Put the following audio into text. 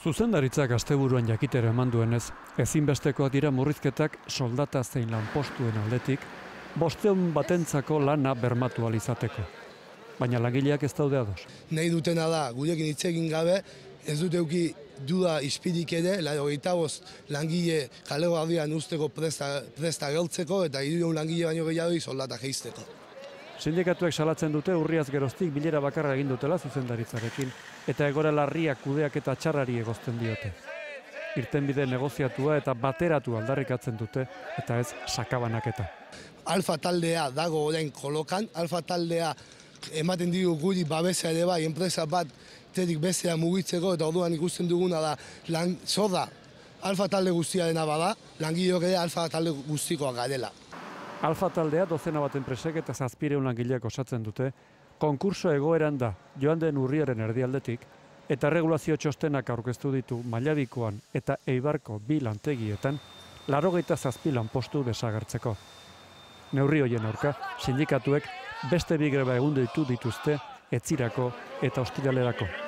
Zuzendaritzak asteburuan jakitera eman duenez, ezinbestekoak dira murrizketak soldata zein lanpostuen aldetik, 500 batentzako lana bermatu ahal izateko. Baina langileak ez daude ados. Nahi dutena da, gurekin hitz egin gabe, ez dute euki duda ispirik ere, 85 langile kalego aldian usteko presta geltzeko eta 300 langile baino gehiago soldata jeisteko. Sindikatuek salatzen dute urriaz geroztik bilera bakarra egin dutela zuzendaritzarekin, eta egoera larriak kudeak eta txarrari egozten diote. Irtenbide negoziatua eta bateratu aldarrikatzen dute, eta ez sakabanaketa. Alfa taldea dago orain kolokan, Alfa taldea ematen digu guri babesa ere bai, enpresa bat terik bestea mugitzeko, eta orduan ikusten duguna da soda Alfa talde guztiarena bada, langileok ere Alfa talde guztikoa garela. Alfa taldea 12 bat enpresek eta 700 langileak osatzen dute, konkurso egoeran da joan den urriaren erdialdetik, eta regulazio txostenak aurkeztu ditu Mallabikoan eta Eibarko 2 lantegietan 97 lanpostu desagertzeko. Neurri horien aurka, sindikatuek beste 2 greba egun ditu dituzte etzirako eta ostiralerako.